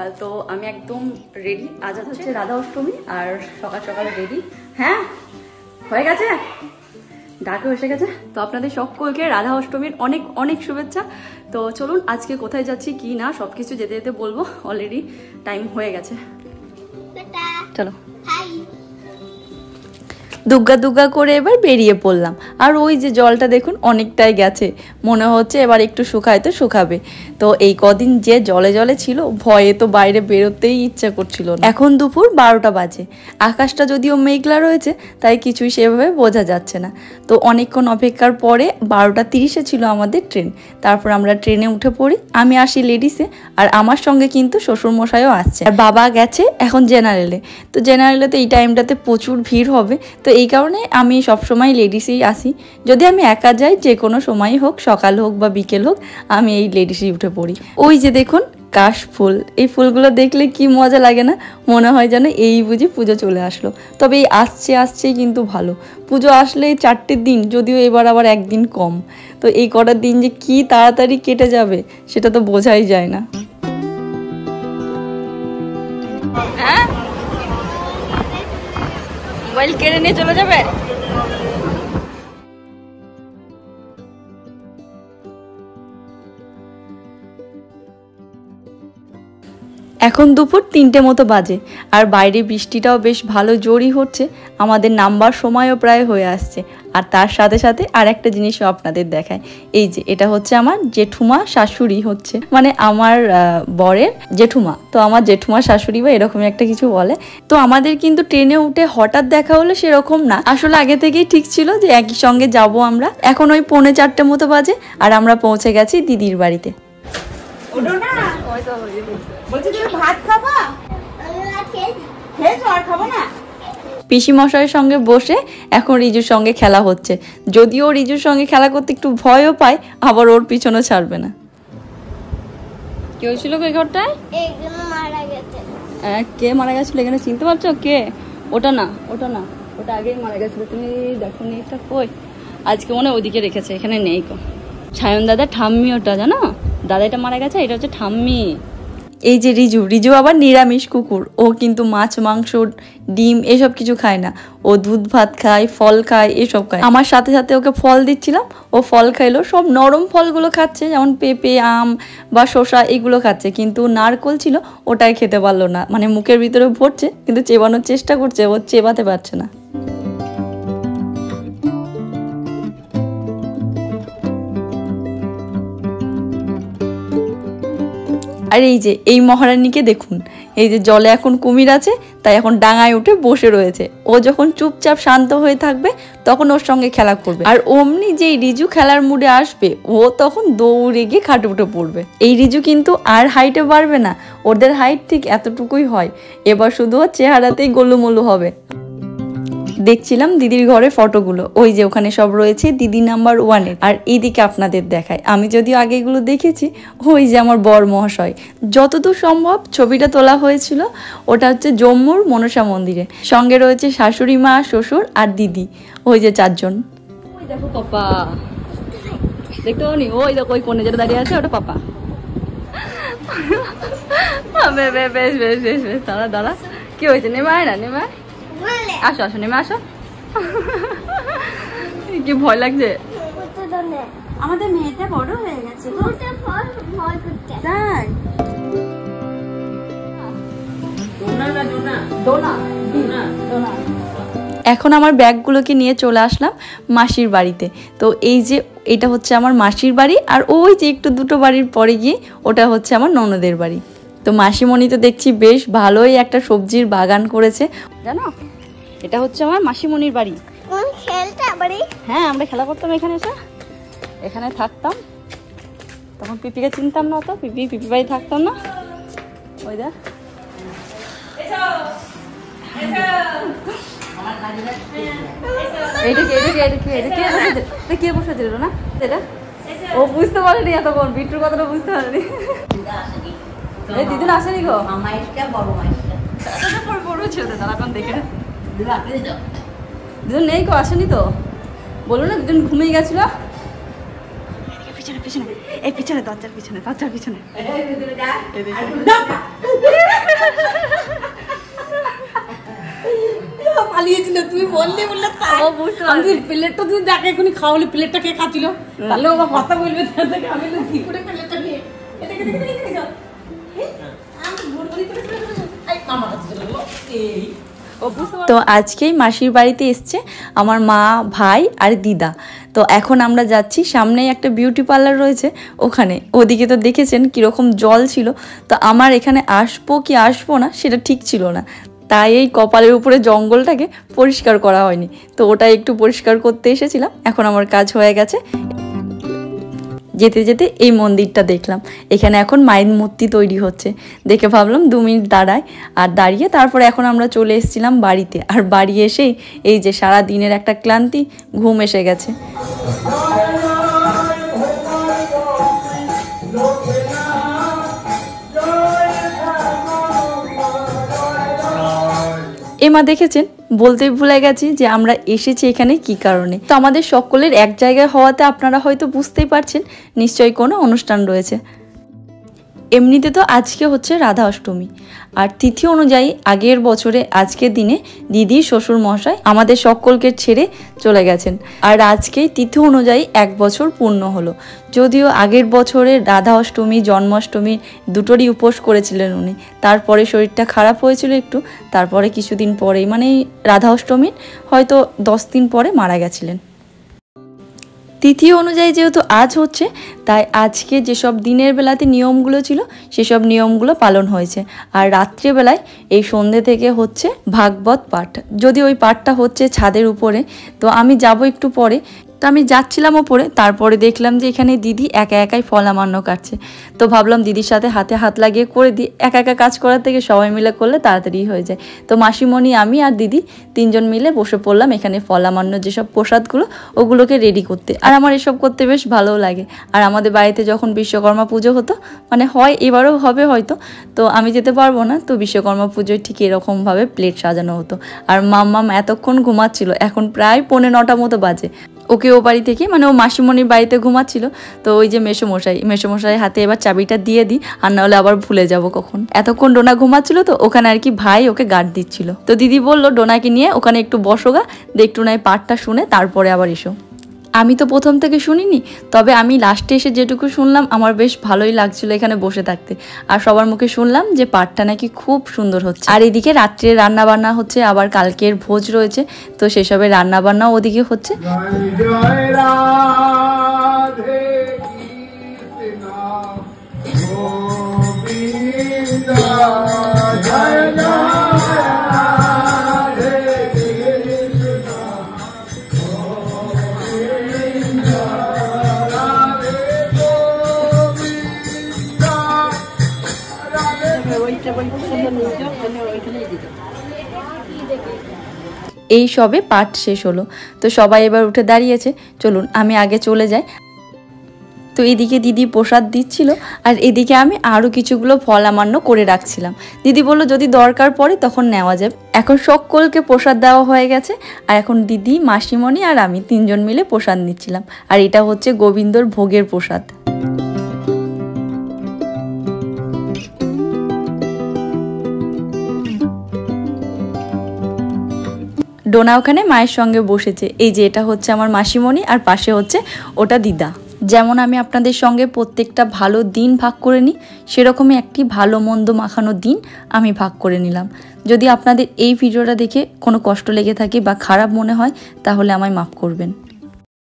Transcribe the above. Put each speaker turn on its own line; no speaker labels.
সকাল, তো আমি একদম রেডি। আজ হচ্ছে রাধা অষ্টমী আর সকাল সকাল রেডি। হ্যাঁ হয়ে গেছে, ডাকে এসে গেছে। তো আপনাদের সকলকে রাধা অষ্টমীর অনেক অনেক শুভেচ্ছা। তো চলুন আজকে কোথায় যাচ্ছি কি না সবকিছু যেতে যেতে বলবো, অলরেডি টাইম হয়ে গেছে। চলো দুগ্গা দুগ্গা করে এবার বেরিয়ে পড়লাম। আর ওই যে জলটা দেখুন অনেকটাই গেছে, মনে হচ্ছে এবার একটু শুকায় তো শুকাবে। তো এই কদিন যে জলে জলে ছিল, ভয়ে তো বাইরে বেরোতেই ইচ্ছা করছিল না। এখন দুপুর 12টা বাজে, আকাশটা যদিও মেঘলা রয়েছে তাই কিছুই সেভাবে বোঝা যাচ্ছে না। তো অনেকক্ষণ অপেক্ষার পরে 12টা 30-এ ছিল আমাদের ট্রেন। তারপর আমরা ট্রেনে উঠে পড়ি। আমি আসি লেডিসে, আর আমার সঙ্গে কিন্তু শ্বশুরমশাইও আসছে, আর বাবা গেছে এখন জেনারেলে। তো জেনারেলে তো এই টাইমটাতে প্রচুর ভিড় হবে, তো এই কারণে আমি সবসময় লেডিসেই আসি। যদি আমি একা যাই, যে কোনো সময় হোক, সকাল হোক বা বিকেল হোক, আমি এই লেডিসেই উঠে পড়ি। ওই যে দেখুন কাশ ফুল, এই ফুলগুলো দেখলে কি মজা লাগে না, মনে হয় যেন এই বুঝি পুজো চলে আসলো। তবে এই আসছেই কিন্তু ভালো, পুজো আসলে 4টের দিন, যদিও এবার আবার একদিন কম। তো এই কটার দিন যে কি তাড়াতাড়ি কেটে যাবে সেটা তো বোঝাই যায় না। হ্যাঁ মোবাইল কেড়ে নিয়ে চলে যাবে। এখন দুপুর 3টে মতো বাজে, আর বাইরে বৃষ্টিটাও বেশ ভালো জোরই হচ্ছে। আমাদের নামবার সময়ও প্রায় হয়ে আসছে। আর তার সাথে সাথে আর একটা জিনিসও আপনাদের দেখায়। এই যে এটা হচ্ছে আমার জেঠুমা শাশুড়ি, হচ্ছে মানে আমার বরের জেঠুমা। তো আমার জেঠুমা শাশুড়ি বা এরকমই একটা কিছু বলে। তো আমাদের কিন্তু ট্রেনে উঠে হঠাৎ দেখা হলো সেরকম না, আসলে আগে থেকেই ঠিক ছিল যে একই সঙ্গে যাব আমরা। এখন ওই 3:45 মতো বাজে, আর আমরা পৌঁছে গেছি দিদির বাড়িতে। পিসি মশাইয়ের সঙ্গে বসে এখন রিজুর সঙ্গে খেলা হচ্ছে। যদিও রিজুর সঙ্গে খেলা করতে একটু ভয়ও পায়, আবার ওর পিছনে ছাড়বে না। কি হয়েছিল ওই ঘরটায়? কে মারা গেছিল এখানে চিনতে পারছো? কে? ওটা না, ওটা না, ওটা আগেই মারা গেছিল। তুমি দেখো নি এটা কই? আজকে মনে ওইদিকে রেখেছে, এখানে নেই কো। ছায়ন দাদা ঠাম্মি, ওটা জানো, দাদা এটা মারা গেছে, এটা হচ্ছে ঠাম্মি। এই যে রিজু আবার নিরামিষ কুকুর, ও কিন্তু মাছ মাংস ডিম এসব কিছু খায় না। ও দুধ ভাত খায়, ফল খায়, এসব খায়। আমার সাথে সাথে ওকে ফল দিচ্ছিলাম, ও ফল খাইলো। সব নরম ফলগুলো খাচ্ছে, যেমন পেঁপে, আম বা শসা, এগুলো খাচ্ছে। কিন্তু নারকোল ছিল, ওটাই খেতে পারলো না। মানে মুখের ভিতরে ভরছে কিন্তু চেবানোর চেষ্টা করছে, ও চেবাতে পারছে না। আর এই যে এই মহারানীকে দেখুন, এই যে জলে এখন কুমির আছে, তাই এখন ডাঙায় উঠে বসে রয়েছে। ও যখন চুপচাপ শান্ত হয়ে থাকবে তখন ওর সঙ্গে খেলা করবে, আর অমনি যেই রিজু খেলার মুডে আসবে ও তখন দৌড়ে গিয়ে খাটে উঠে পড়বে। এই রিজু কিন্তু আর হাইটে বাড়বে না, ওদের হাইট ঠিক এতটুকুই হয়। এবার শুধু ওর চেহারাতেই গোলুমোলু হবে। দেখছিলাম দিদির ঘরে ফটোগুলো, ওই যে ওখানে সব রয়েছে দিদি নাম্বার 1-এ। আর এইদিকে আপনাদের দেখায়, আমি যদিও আগে এগুলো দেখেছি। ওই যে আমার বর মহাশয়, যতদূর সম্ভব ছবিটা তোলা হয়েছিল, ওটা হচ্ছে জম্মুর মনসা মন্দিরে। সঙ্গে রয়েছে শাশুড়ি মা, শ্বশুর আর দিদি, ওই যে 4জন। ওই দেখো পাপা, দেখতে পাওনি? ওই দেখো ওই কোণে যেটা দাঁড়িয়ে আছে, ওটা পাপা। বেশ বেশ বেশ বেশ বেশ, দাঁড়া দাঁড়া, কি হয়েছে? নেমায় না, নেমায়, আসো আসো, নেমে আসো। কি ভয় লাগছে? আমাদের মেয়েটা বড় হয়ে গেছে। এখন আমার ব্যাগগুলোকে নিয়ে চলে আসলাম মাসির বাড়িতে। তো এই যে এটা হচ্ছে আমার মাসির বাড়ি, আর ওই যে একটু দুটো বাড়ির পরে গিয়ে ওটা হচ্ছে আমার ননদের বাড়ি। তো মাসিমণি তো দেখছি বেশ ভালোই একটা সবজির বাগান করেছে, জানো। এটা হচ্ছে আমার মাসিমণির বাড়ি। হ্যাঁ, আমরা খেলা করতাম এখানে, এসে এখানে থাকতাম। তখন পিপিকে চিনতাম না, তো পিপি বাড়ি থাকতাম না। ওই দেখ, কে বসে দিল না, ও বুঝতে পারেনি এতক্ষণ, বিট্টুর কথাটা বুঝতে পারেনি। এই দিদিন আসেনি গো, বড় ছিল তো, তারা এখন দেখে দুজন নেই গো, আসেনি তো। বললো না দুজন ঘুমিয়ে গেছিল। পিছনে পিছনে, এই পিছনে, দরজার পিছনে, দরজার পিছনে। বুঝতে
আমি
পারবে।
প্লেটটা যদি দেখে এখনই খাওয়ালে প্লেটটা কে খাচ্ছিল তাহলে ও কথা বলবে আমি কি করে প্লেটটা নিয়ে
তো আজকেই মাসির বাড়িতে এসছে আমার মা, ভাই আর দিদা। তো এখন আমরা যাচ্ছি, সামনেই একটা বিউটি পার্লার রয়েছে ওখানে। ওদিকে তো দেখেছেন কীরকম জল ছিল, তো আমার এখানে আসবো কি আসবো না সেটা ঠিক ছিল না, তাই এই কপালের উপরে জঙ্গলটাকে পরিষ্কার করা হয়নি, তো ওটা একটু পরিষ্কার করতে এসেছিলাম। এখন আমার কাজ হয়ে গেছে। যেতে যেতে এই মন্দিরটা দেখলাম, এখানে এখন মায়ের মূর্তি তৈরি হচ্ছে, দেখে ভাবলাম 2 মিনিট দাঁড়াই। আর দাঁড়িয়ে তারপরে এখন আমরা চলে এসেছিলাম বাড়িতে। আর বাড়ি এসেই এই যে সারা দিনের একটা ক্লান্তি, ঘুম এসে গেছে। এমা দেখেছেন, বলতেই ভুলে গেছি যে আমরা এসেছি এখানে কি কারণে। তো আমাদের সকলের এক জায়গায় হওয়াতে আপনারা হয়তো বুঝতেই পারছেন নিশ্চয়ই কোনো অনুষ্ঠান রয়েছে। এমনিতে তো আজকে হচ্ছে রাধা অষ্টমী, আর তিথি অনুযায়ী আগের বছরে আজকের দিনে দিদি শ্বশুর মশাই আমাদের সকলকে ছেড়ে চলে গেছেন। আর আজকেই তিথি অনুযায়ী 1 বছর পূর্ণ হলো। যদিও আগের বছরে রাধা অষ্টমী, জন্মাষ্টমী দুটোরই উপোস করেছিলেন উনি, তারপরে শরীরটা খারাপ হয়েছিল একটু, তারপরে কিছুদিন পরেই মানে রাধা অষ্টমীর হয়তো 10 দিন পরে মারা গেছিলেন। তিথি অনুযায়ী যেহেতু আজ হচ্ছে, তাই আজকে যেসব দিনের বেলাতে নিয়মগুলো ছিল সেসব নিয়মগুলো পালন হয়েছে। আর রাত্রিবেলায় এই সন্ধ্যে থেকে হচ্ছে ভাগবত পাঠ, যদি ওই পাঠটা হচ্ছে ছাদের উপরে, তো আমি যাব একটু পরে। তো আমি যাচ্ছিলাম ওপরে, তারপরে দেখলাম যে এখানে দিদি একা একাই ফলামান্য কাটছে। তো ভাবলাম দিদির সাথে হাতে হাত লাগিয়ে করে দিই, একা একা কাজ করার থেকে সবাই মিলে করলে তাড়াতাড়ি হয়ে যায়। তো মাসিমণি, আমি আর দিদি 3 জন মিলে বসে পড়লাম এখানে ফলামান্য যেসব প্রসাদগুলো ওগুলোকে রেডি করতে। আর আমার এসব করতে বেশ ভালোও লাগে। আর আমাদের বাড়িতে যখন বিশ্বকর্মা পুজো হতো, মানে হয় এবারও হবে হয়তো, তো আমি যেতে পারবো না, তো বিশ্বকর্মা পুজোয় ঠিক এরকমভাবে প্লেট সাজানো হতো। আর মাম্মাম এতক্ষণ ঘুমাচ্ছিল, এখন প্রায় 9:45 মতো বাজে। ওকে ও বাড়ি থেকে মানে ও মাসিমণির বাড়িতে ঘুমাচ্ছিল, তো ওই যে মেসোমশাই হাতে এবার চাবিটা দিয়ে দিই, আর নাহলে আবার ভুলে যাব কখন। এতক্ষণ ডোনা ঘুমাচ্ছিল, তো ওখানে আর কি ভাই ওকে গার্ড দিচ্ছিল। তো দিদি বললো ডোনাকে নিয়ে ওখানে একটু বসোগা, একটু নয় পাঠটা শুনে তারপরে আবার এসো। আমি তো প্রথম থেকে শুনিনি, তবে আমি লাস্টে এসে যেটুকু শুনলাম আমার বেশ ভালোই লাগছিল এখানে বসে থাকতে। আর সবার মুখে শুনলাম যে পাঠটা নাকি খুব সুন্দর হচ্ছে। আর এদিকে রাত্রে রান্না বান্না হচ্ছে, আবার কালকের ভোজ রয়েছে, তো সেসবের রান্না বান্নাও ওদিকে হচ্ছে। এই সবে পাঠ শেষ হলো, তো সবাই এবার উঠে দাঁড়িয়েছে। চলুন আমি আগে চলে যাই। তো এদিকে দিদি প্রসাদ দিচ্ছিল, আর এদিকে আমি আরও কিছুগুলো ফলামান্য করে রাখছিলাম। দিদি বলল যদি দরকার পড়ে তখন নেওয়া যাবে। এখন সকলকে প্রসাদ দেওয়া হয়ে গেছে, আর এখন দিদি, মাসিমণি আর আমি 3 জন মিলে প্রসাদ নিচ্ছিলাম। আর এটা হচ্ছে গোবিন্দর ভোগের প্রসাদ। ডোনা ওখানে মায়ের সঙ্গে বসেছে। এই যে এটা হচ্ছে আমার মাসিমণি, আর পাশে হচ্ছে ওটা দিদা। যেমন আমি আপনাদের সঙ্গে প্রত্যেকটা ভালো দিন ভাগ করে নিই, সেরকমই একটি ভালো মন্দ মাখানো দিন আমি ভাগ করে নিলাম। যদি আপনাদের এই ভিডিওটা দেখে কোনো কষ্ট লেগে থাকে বা খারাপ মনে হয়, তাহলে আমায় মাফ করবেন।